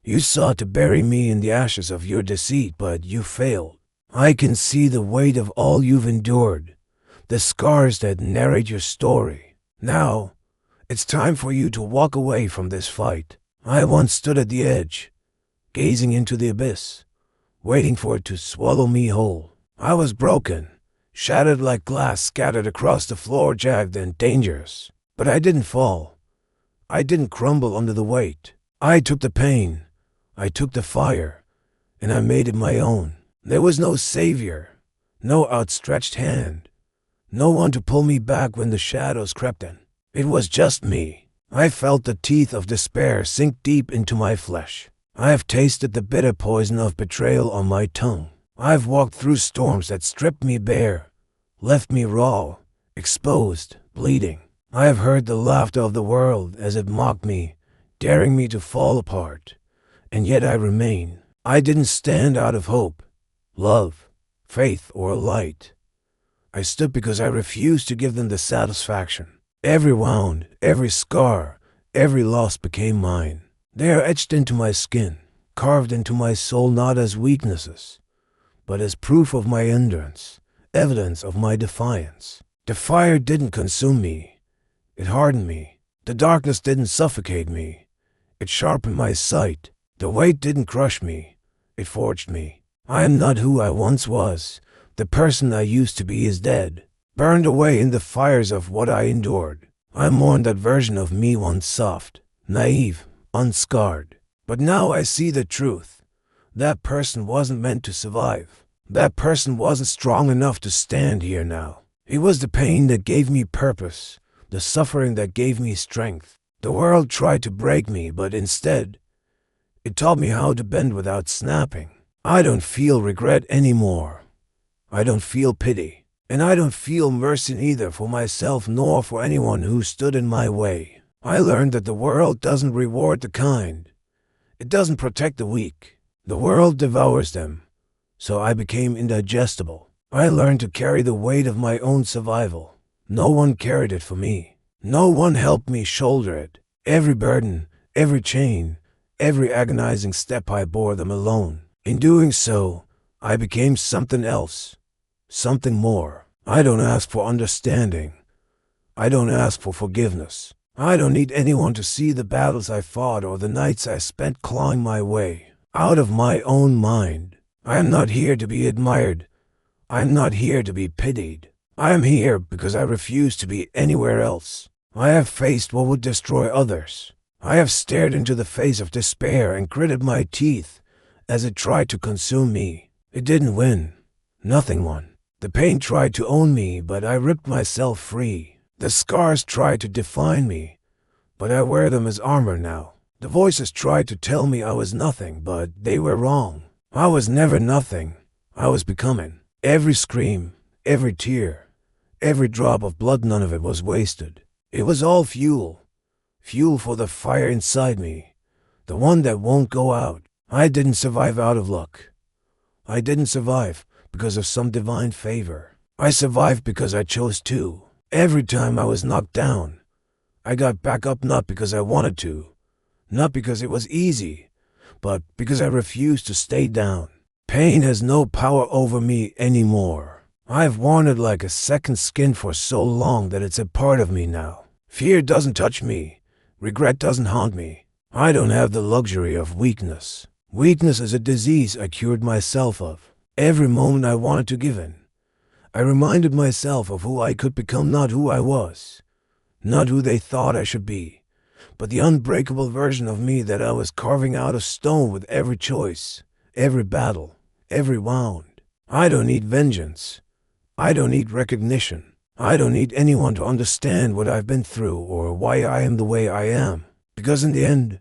You sought to bury me in the ashes of your deceit, but you failed. I can see the weight of all you've endured, the scars that narrate your story. Now, it's time for you to walk away from this fight. I once stood at the edge, gazing into the abyss, waiting for it to swallow me whole. I was broken, shattered like glass scattered across the floor, jagged and dangerous. But I didn't fall. I didn't crumble under the weight. I took the pain, I took the fire, and I made it my own. There was no savior, no outstretched hand, no one to pull me back when the shadows crept in. It was just me. I felt the teeth of despair sink deep into my flesh. I have tasted the bitter poison of betrayal on my tongue. I've walked through storms that stripped me bare, left me raw, exposed, bleeding. I have heard the laughter of the world as it mocked me, daring me to fall apart. And yet I remain. I didn't stand out of hope, love, faith, or light. I stood because I refused to give them the satisfaction. Every wound, every scar, every loss became mine. They are etched into my skin, carved into my soul not as weaknesses, but as proof of my endurance, evidence of my defiance. The fire didn't consume me. It hardened me. The darkness didn't suffocate me. It sharpened my sight. The weight didn't crush me. It forged me. I am not who I once was. The person I used to be is dead, burned away in the fires of what I endured. I mourn that version of me once soft, naive, unscarred. But now I see the truth. That person wasn't meant to survive. That person wasn't strong enough to stand here now. It was the pain that gave me purpose, the suffering that gave me strength. The world tried to break me, but instead, it taught me how to bend without snapping. I don't feel regret anymore. I don't feel pity. And I don't feel mercy either for myself nor for anyone who stood in my way. I learned that the world doesn't reward the kind. It doesn't protect the weak. The world devours them. So I became indigestible. I learned to carry the weight of my own survival. No one carried it for me. No one helped me shoulder it. Every burden, every chain, every agonizing step, I bore them alone. In doing so, I became something else. Something more. I don't ask for understanding. I don't ask for forgiveness. I don't need anyone to see the battles I fought or the nights I spent clawing my way out of my own mind. I am not here to be admired. I am not here to be pitied. I am here because I refuse to be anywhere else. I have faced what would destroy others. I have stared into the face of despair and gritted my teeth as it tried to consume me. It didn't win. Nothing won. The pain tried to own me, but I ripped myself free. The scars tried to define me, but I wear them as armor now. The voices tried to tell me I was nothing, but they were wrong. I was never nothing. I was becoming. Every scream, every tear, every drop of blood, none of it was wasted. It was all fuel. Fuel for the fire inside me, the one that won't go out. I didn't survive out of luck. I didn't survive because of some divine favor. I survived because I chose to. Every time I was knocked down, I got back up, not because I wanted to, not because it was easy, but because I refused to stay down. Pain has no power over me anymore. I've worn it like a second skin for so long that it's a part of me now. Fear doesn't touch me. Regret doesn't haunt me. I don't have the luxury of weakness. Weakness is a disease I cured myself of. Every moment I wanted to give in, I reminded myself of who I could become, not who I was, not who they thought I should be, but the unbreakable version of me that I was carving out of stone with every choice, every battle, every wound. I don't need vengeance. I don't need recognition. I don't need anyone to understand what I've been through or why I am the way I am. Because in the end,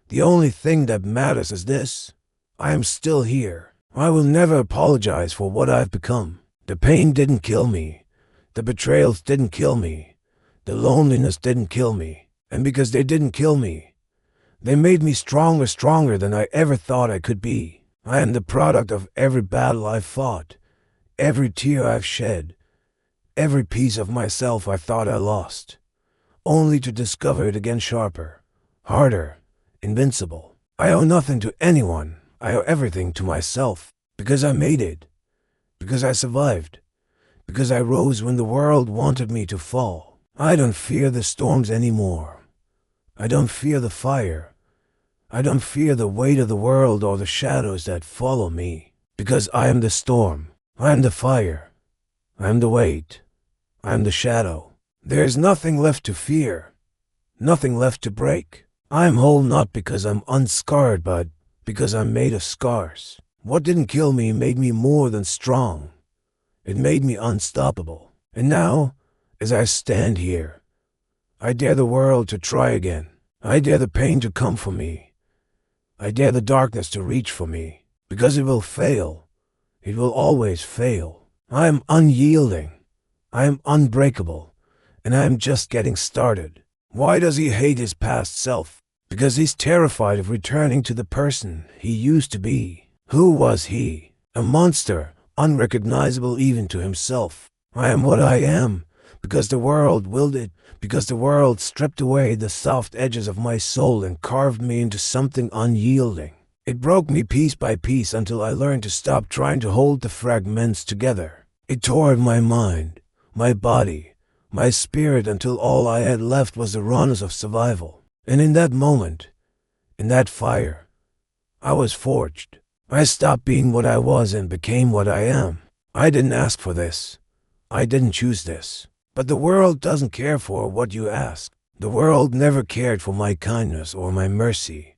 the only thing that matters is this: I am still here. I will never apologize for what I've become. The pain didn't kill me. The betrayals didn't kill me. The loneliness didn't kill me. And because they didn't kill me, they made me stronger than I ever thought I could be. I am the product of every battle I've fought, every tear I've shed, every piece of myself I thought I lost, only to discover it again sharper, harder, invincible. I owe nothing to anyone. I owe everything to myself. Because I made it. Because I survived. Because I rose when the world wanted me to fall. I don't fear the storms anymore. I don't fear the fire. I don't fear the weight of the world or the shadows that follow me. Because I am the storm. I am the fire. I am the weight. I am the shadow. There is nothing left to fear. Nothing left to break. I am whole not because I'm unscarred, but because I'm made of scars. What didn't kill me made me more than strong. It made me unstoppable. And now, as I stand here, I dare the world to try again. I dare the pain to come for me. I dare the darkness to reach for me. Because it will fail. It will always fail. I am unyielding. I am unbreakable. And I am just getting started. Why does he hate his past self? Because he's terrified of returning to the person he used to be. Who was he? A monster, unrecognizable even to himself. I am what I am, because the world willed it, because the world stripped away the soft edges of my soul and carved me into something unyielding. It broke me piece by piece until I learned to stop trying to hold the fragments together. It tore at my mind, my body, my spirit until all I had left was the rawness of survival. And in that moment, in that fire, I was forged. I stopped being what I was and became what I am. I didn't ask for this. I didn't choose this. But the world doesn't care for what you ask. The world never cared for my kindness or my mercy.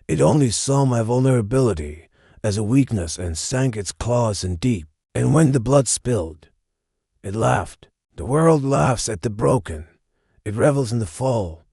It only saw my vulnerability as a weakness and sank its claws in deep. And when the blood spilled, it laughed. The world laughs at the broken. It revels in the fall,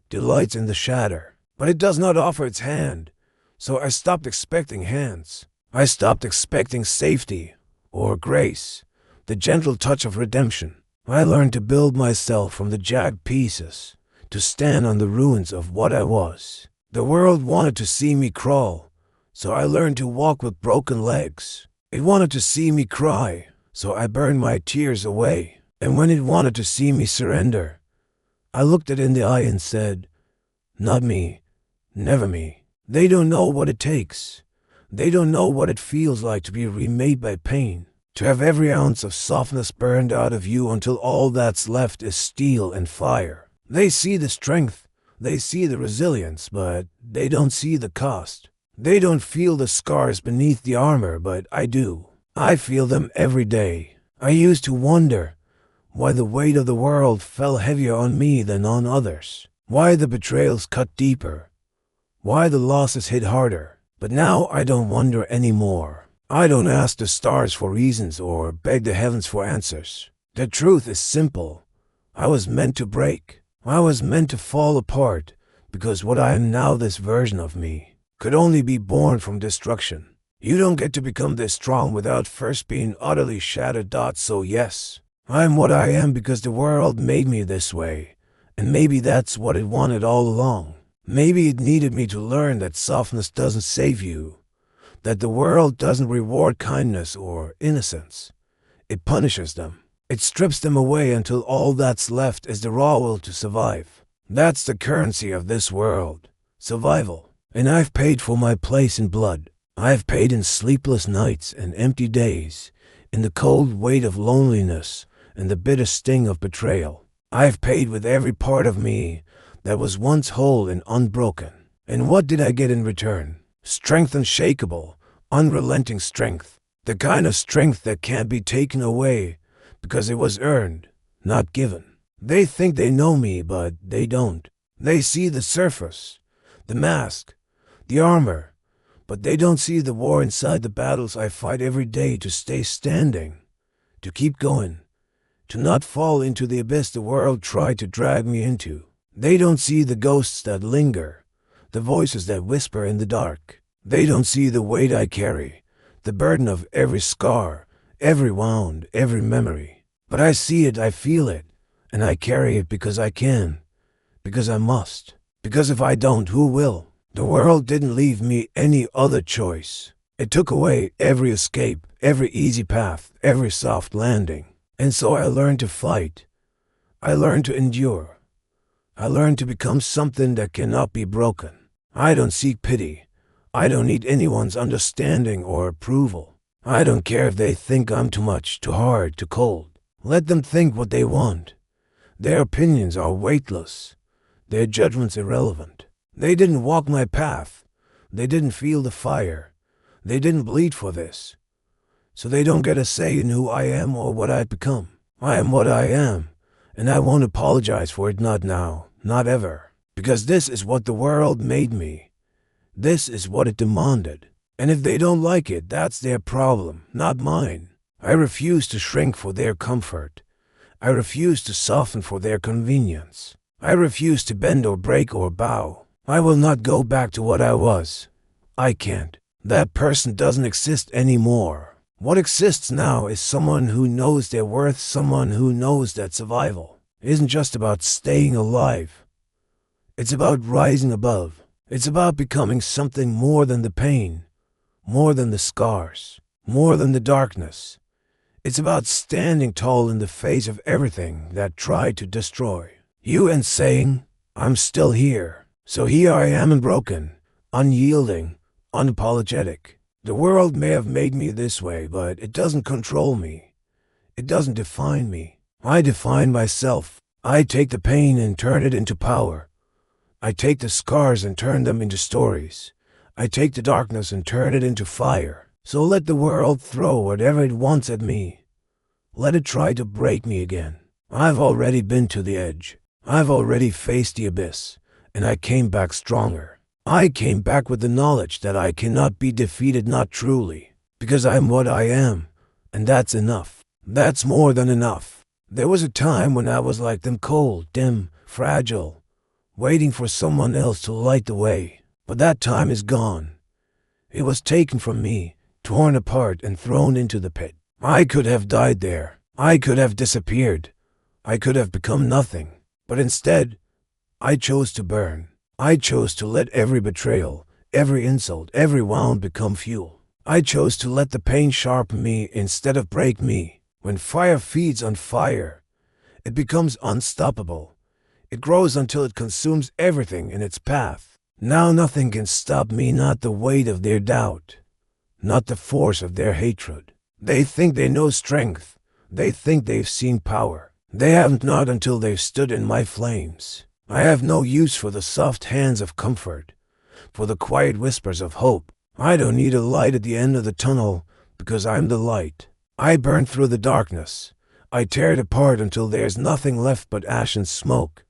delights in the shatter. But it does not offer its hand. So I stopped expecting hands. I stopped expecting safety or grace, the gentle touch of redemption. I learned to build myself from the jagged pieces, to stand on the ruins of what I was. The world wanted to see me crawl, so I learned to walk with broken legs. It wanted to see me cry, so I burned my tears away. And when it wanted to see me surrender, I looked it in the eye and said, "Not me, never me." They don't know what it takes. They don't know what it feels like to be remade by pain, to have every ounce of softness burned out of you until all that's left is steel and fire. They see the strength, they see the resilience, but they don't see the cost. They don't feel the scars beneath the armor, but I do. I feel them every day. I used to wonder why the weight of the world fell heavier on me than on others, why the betrayals cut deeper, why the losses hit harder. But now I don't wonder anymore. I don't ask the stars for reasons or beg the heavens for answers. The truth is simple. I was meant to break. I was meant to fall apart because what I am now, this version of me, could only be born from destruction. You don't get to become this strong without first being utterly shattered. So yes, I am what I am because the world made me this way, and maybe that's what it wanted all along. Maybe it needed me to learn that softness doesn't save you, that the world doesn't reward kindness or innocence. It punishes them. It strips them away until all that's left is the raw will to survive. That's the currency of this world, survival. And I've paid for my place in blood. I've paid in sleepless nights and empty days, in the cold weight of loneliness and the bitter sting of betrayal. I've paid with every part of me that was once whole and unbroken. And what did I get in return? Strength unshakable, unrelenting strength. The kind of strength that can't be taken away because it was earned, not given. They think they know me, but they don't. They see the surface, the mask, the armor, but they don't see the war inside, the battles I fight every day to stay standing, to keep going, to not fall into the abyss the world tried to drag me into. They don't see the ghosts that linger, the voices that whisper in the dark. They don't see the weight I carry, the burden of every scar, every wound, every memory. But I see it, I feel it, and I carry it because I can, because I must, because if I don't, who will? The world didn't leave me any other choice. It took away every escape, every easy path, every soft landing. And so I learned to fight. I learned to endure. I learned to become something that cannot be broken. I don't seek pity. I don't need anyone's understanding or approval. I don't care if they think I'm too much, too hard, too cold. Let them think what they want. Their opinions are weightless. Their judgments irrelevant. They didn't walk my path. They didn't feel the fire. They didn't bleed for this. So they don't get a say in who I am or what I've become. I am what I am, and I won't apologize for it, not now, not ever. Because this is what the world made me. This is what it demanded. And if they don't like it, that's their problem, not mine. I refuse to shrink for their comfort. I refuse to soften for their convenience. I refuse to bend or break or bow. I will not go back to what I was. I can't. That person doesn't exist anymore. What exists now is someone who knows their worth, someone who knows that survival isn't just about staying alive. It's about rising above. It's about becoming something more than the pain, more than the scars, more than the darkness. It's about standing tall in the face of everything that tried to destroy you and saying, I'm still here. So here I am, unbroken, unyielding, unapologetic. The world may have made me this way, but it doesn't control me. It doesn't define me. I define myself. I take the pain and turn it into power. I take the scars and turn them into stories. I take the darkness and turn it into fire. So let the world throw whatever it wants at me. Let it try to break me again. I've already been to the edge. I've already faced the abyss, and I came back stronger. I came back with the knowledge that I cannot be defeated, not truly, because I'm what I am, and that's enough. That's more than enough. There was a time when I was like them, cold, dim, fragile, waiting for someone else to light the way. But that time is gone. It was taken from me, torn apart and thrown into the pit. I could have died there. I could have disappeared. I could have become nothing. But instead, I chose to burn. I chose to let every betrayal, every insult, every wound become fuel. I chose to let the pain sharpen me instead of break me. When fire feeds on fire, it becomes unstoppable. It grows until it consumes everything in its path. Now nothing can stop me, not the weight of their doubt, not the force of their hatred. They think they know strength. They think they've seen power. They haven't, not until they've stood in my flames. I have no use for the soft hands of comfort, for the quiet whispers of hope. I don't need a light at the end of the tunnel, because I'm the light. I burn through the darkness. I tear it apart until there's nothing left but ash and smoke.